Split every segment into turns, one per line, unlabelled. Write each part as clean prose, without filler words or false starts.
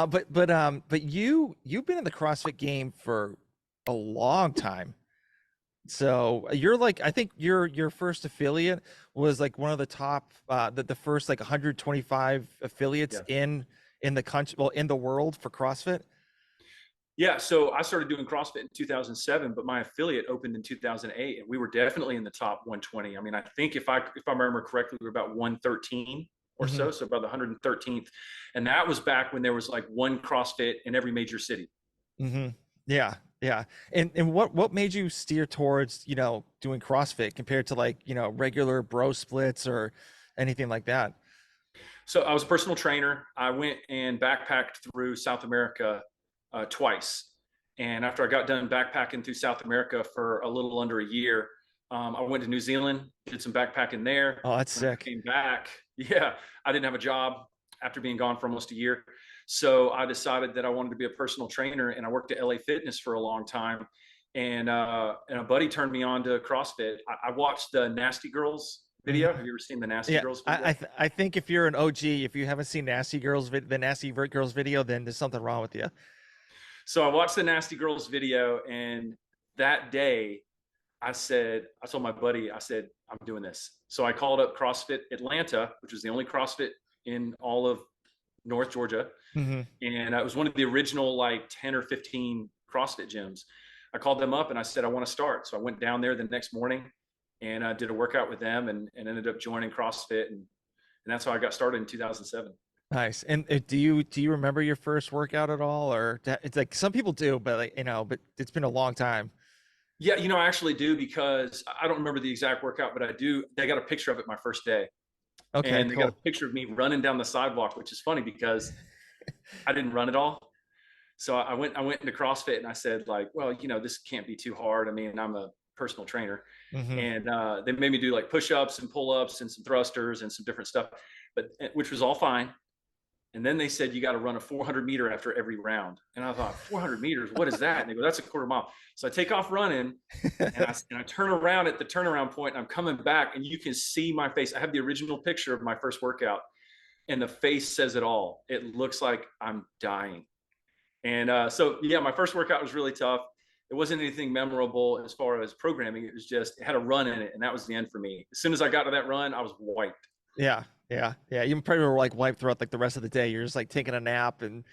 But you've been in the CrossFit game for a long time. So you're like, I think your first affiliate was like one of the top, the first like 125 affiliates
Yeah.
in the country, well, in the world for CrossFit.
Yeah. So I started doing CrossFit in 2007, but my affiliate opened in 2008, and we were definitely in the top 120. I mean, I think if I remember correctly, we were about 113 or
Hmm.
so about the 113th, and that was back when there was like one CrossFit in every major city.
Hmm. Yeah, yeah. And what made you steer towards, doing CrossFit compared to like, regular bro splits or anything like that?
So I was a personal trainer. I went and backpacked through South America twice. And after I got done backpacking through South America for a little under a year, I went to New Zealand, did some backpacking there.
Oh, that's
When I
sick.
came back, yeah, I didn't have a job after being gone for almost a year. So I decided that I wanted to be a personal trainer, and I worked at LA Fitness for a long time. And a buddy turned me on to CrossFit. I watched the Nasty Girls
Hmm.
video. Have you ever seen the Nasty
Yeah,
Girls
I
video?
I think if you're an OG, if you haven't seen the Girls video, then there's something wrong with you.
So I watched the Nasty Girls video, and that day I told my buddy, I said, I'm doing this. So I called up CrossFit Atlanta, which was the only CrossFit in all of North Georgia.
Hmm.
And it was one of the original like 10 or 15 CrossFit gyms. I called them up and I said, I want to start. So I went down there the next morning and I did a workout with them and ended up joining CrossFit. And that's how I got started in 2007.
Nice. And do you remember your first workout at all, or it's like some people do, but like, but it's been a long time.
Yeah, I actually do because I don't remember the exact workout, but I do. They got a picture of it my first day,
Okay,
and they got a
cool.
picture of me running down the sidewalk, which is funny because I didn't run at all. So I went into CrossFit and I said like, well, this can't be too hard. I mean, I'm a personal trainer,
Hmm.
and they made me do like push-ups and pull-ups and some thrusters and some different stuff, but which was all fine. And then they said, you got to run a 400 meter after every round. And I thought, 400 meters, what is that? And they go, that's a quarter mile. So I take off running and I turn around at the turnaround point and I'm coming back and you can see my face. I have the original picture of my first workout and the face says it all. It looks like I'm dying. And so, yeah, my first workout was really tough. It wasn't anything memorable as far as programming. It was just, it had a run in it. And that was the end for me. As soon as I got to that run, I was wiped.
Yeah, yeah, yeah. You probably were like wiped throughout like the rest of the day. You're just like taking a nap and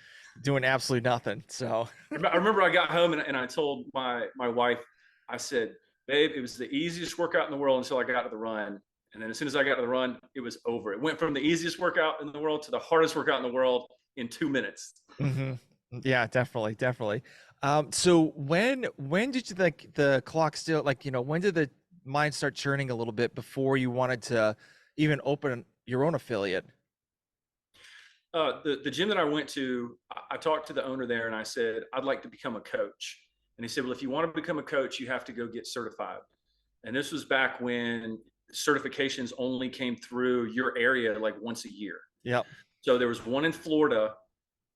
doing absolutely nothing. So,
I remember I got home and I told my wife, I said, babe, it was the easiest workout in the world until I got to the run. And then as soon as I got to the run, it was over. It went from the easiest workout in the world to the hardest workout in the world in 2 minutes.
hmm, yeah, definitely, definitely. So when did you like the clock still like when did the mind start churning a little bit before you wanted to even open your own affiliate?
The gym that I went to, I talked to the owner there and I said, I'd like to become a coach. And he said, well, if you want to become a coach, you have to go get certified. And this was back when certifications only came through your area like once a year.
Yep.
So there was one in Florida.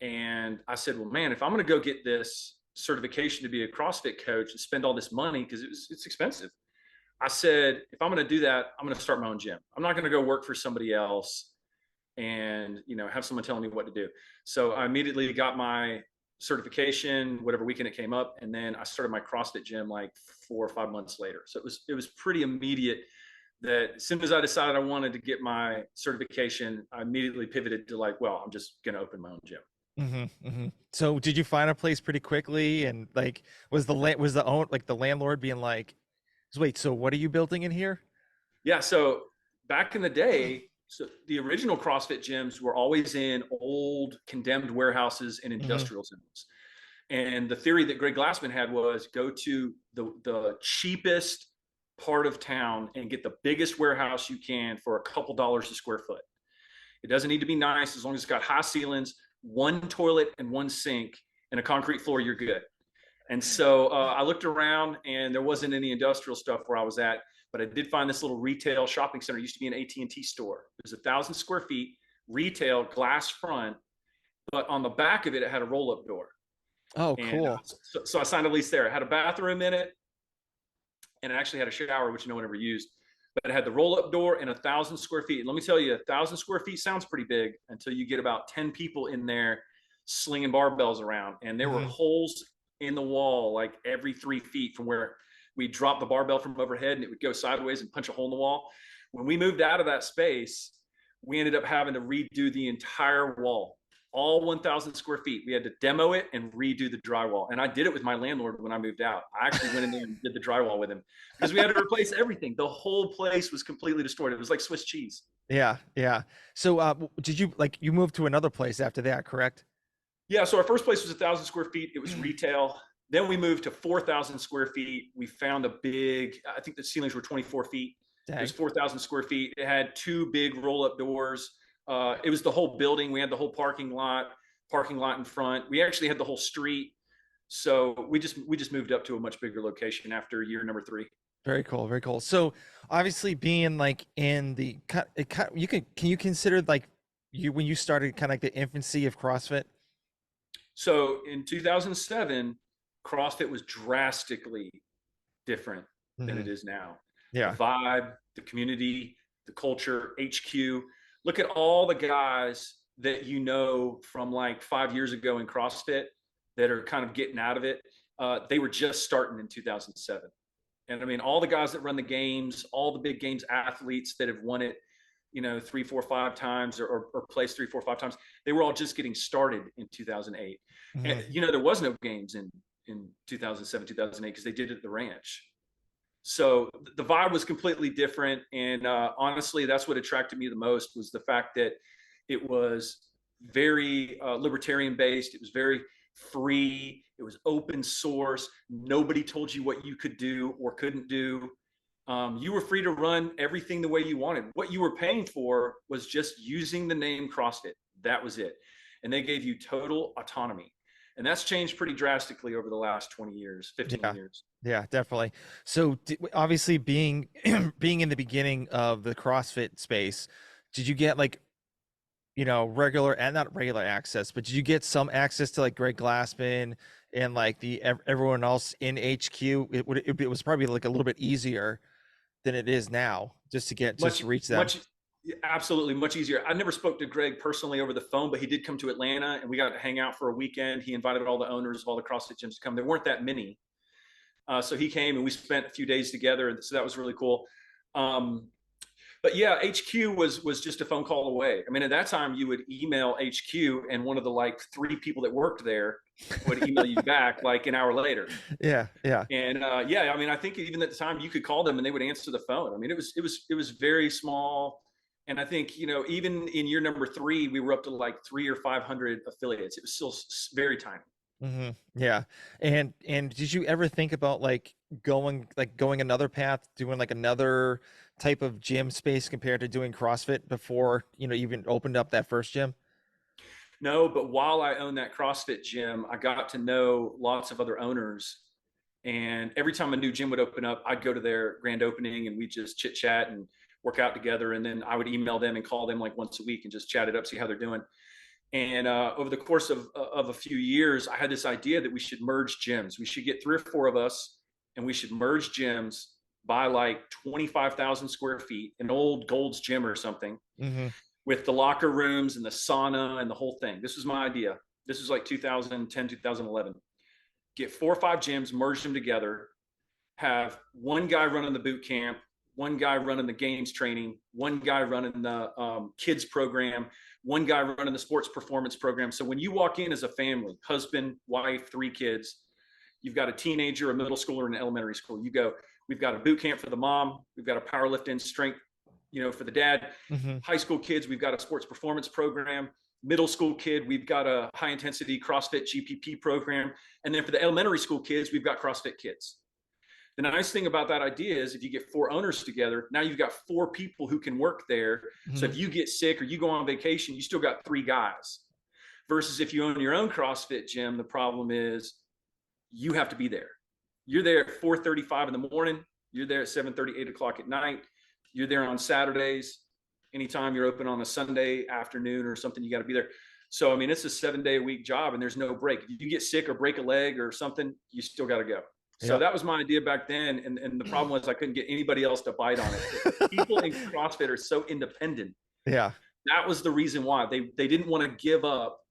And I said, well, man, if I'm going to go get this certification to be a CrossFit coach and spend all this money, because it's expensive. I said, if I'm going to do that, I'm going to start my own gym. I'm not going to go work for somebody else and have someone telling me what to do. So I immediately got my certification whatever weekend it came up, and then I started my CrossFit gym like 4 or 5 months later. So it was pretty immediate that as soon as I decided I wanted to get my certification, I immediately pivoted to like, well, I'm just going to open my own gym.
Hmm. Hmm. So did you find a place pretty quickly, and like was the landlord being like, wait, so what are you building in here?
Yeah, so back in the day, so the original CrossFit gyms were always in old condemned warehouses and
Hmm.
industrial zones. And the theory that Greg Glassman had was go to the cheapest part of town and get the biggest warehouse you can for a couple dollars a square foot. It doesn't need to be nice. As long as it's got high ceilings, one toilet and one sink and a concrete floor, you're good. And so I looked around and there wasn't any industrial stuff where I was at, but I did find this little retail shopping center. It used to be an AT&T store. It was 1,000 square feet, retail, glass front, but on the back of it, it had a roll-up door.
Oh,
And
cool.
so I signed a lease there. It had a bathroom in it, and it actually had a shower, which no one ever used. But it had the roll-up door and 1,000 square feet. And let me tell you, 1,000 square feet sounds pretty big until you get about 10 people in there slinging barbells around, and there were
Hmm.
holes in the wall like every 3 feet from where we dropped the barbell from overhead, and it would go sideways and punch a hole in the wall. When we moved out of that space, we ended up having to redo the entire wall, all 1,000 square feet. We had to demo it and redo the drywall. And I did it with my landlord when I moved out. I actually went in there and did the drywall with him because we had to replace everything. The whole place was completely destroyed. It was like Swiss cheese.
Yeah, yeah. So, did you like you moved to another place after that, correct?
Yeah. So our first place was 1,000 square feet. It was retail. Then we moved to 4,000 square feet. We found a big, I think the ceilings were 24 feet. It was
Dang,
4,000 square feet. It had 2 big roll up doors. It was the whole building. We had the whole parking lot in front. We actually had the whole street. So we just moved up to a much bigger location after year number 3.
very cool, very cool. So, obviously, being like in the you can you consider like you when you started kind of like the infancy of CrossFit?
So in 2007, CrossFit was drastically different than
Hmm.
it is now. The
Yeah.
vibe, the community, the culture, HQ. Look at all the guys that you know from like 5 years ago in CrossFit that are kind of getting out of it. They were just starting in 2007. And I mean, all the guys that run the games, all the big games athletes that have won it, 3, 4, 5 times or placed 3, 4, 5 times, they were all just getting started in 2008. And,
Hmm.
there was no games in 2007, 2008, because they did it at the ranch. So the vibe was completely different. And honestly, that's what attracted me the most, was the fact that it was very libertarian based. It was very free. It was open source. Nobody told you what you could do or couldn't do. You were free to run everything the way you wanted. What you were paying for was just using the name CrossFit. That was it. And they gave you total autonomy. And that's changed pretty drastically over the last 20 years, 15
Yeah.
years.
Yeah, definitely. So, obviously, being being in the beginning of the CrossFit space, did you get like regular and not regular access, but did you get some access to like Greg Glassman and like everyone else in HQ? It was probably like a little bit easier than it is now just
Much,
to reach them.
much, absolutely much easier. I never spoke to Greg personally over the phone, but he did come to Atlanta and we got to hang out for a weekend. He invited all the owners of all the CrossFit gyms to come. There weren't that many. So he came and we spent a few days together. And so that was really cool. Um, but yeah, HQ was just a phone call away. I mean, at that time you would email HQ and one of the like 3 people that worked there would email you back like an hour later.
Yeah, yeah.
And yeah, I mean, I think even at the time you could call them and they would answer the phone. I mean, it was very small. And I think, even in year number 3, we were up to like 3 or 500 affiliates. It was still very tiny.
Hmm. Yeah. And did you ever think about like going another path, doing like another type of gym space compared to doing CrossFit before, even opened up that first gym?
No, but while I owned that CrossFit gym, I got to know lots of other owners. And every time a new gym would open up, I'd go to their grand opening and we just chit chat and work out together. And then I would email them and call them like once a week and just chat it up, see how they're doing. And over the course of a few years, I had this idea that we should merge gyms. We should get 3 or 4 of us and we should merge gyms, buy like 25,000 square feet, an old Gold's Gym or something,
Hmm.
with the locker rooms and the sauna and the whole thing. This was my idea. This was like 2010, 2011. Get 4 or 5 gyms, merge them together, have one guy running the boot camp, one guy running the games training, one guy running the kids program, one guy running the sports performance program. So when you walk in as a family, husband, wife, 3 kids, you've got a teenager, a middle schooler, and an elementary school. You go, we've got a boot camp for the mom, we've got a powerlifting strength, for the dad.
Hmm.
High school kids, we've got a sports performance program. Middle school kid, we've got a high intensity CrossFit GPP program. And then for the elementary school kids, we've got CrossFit Kids. The nice thing about that idea is if you get 4 owners together, now you've got 4 people who can work there. So
Hmm.
if you get sick or you go on vacation, you still got 3 guys. Versus if you own your own CrossFit gym, the problem is you have to be there. You're there at 4:35 in the morning. You're there at 7:30, 8 o'clock at night. You're there on Saturdays. Anytime you're open on a Sunday afternoon or something, you got to be there. So, I mean, it's a 7-day-a-week job and there's no break. If you get sick or break a leg or something, you still got to go. So
Yeah.
that was my idea back then. And the problem was I couldn't get anybody else to bite on it. People in CrossFit are so independent.
Yeah.
That was the reason why they didn't want to give up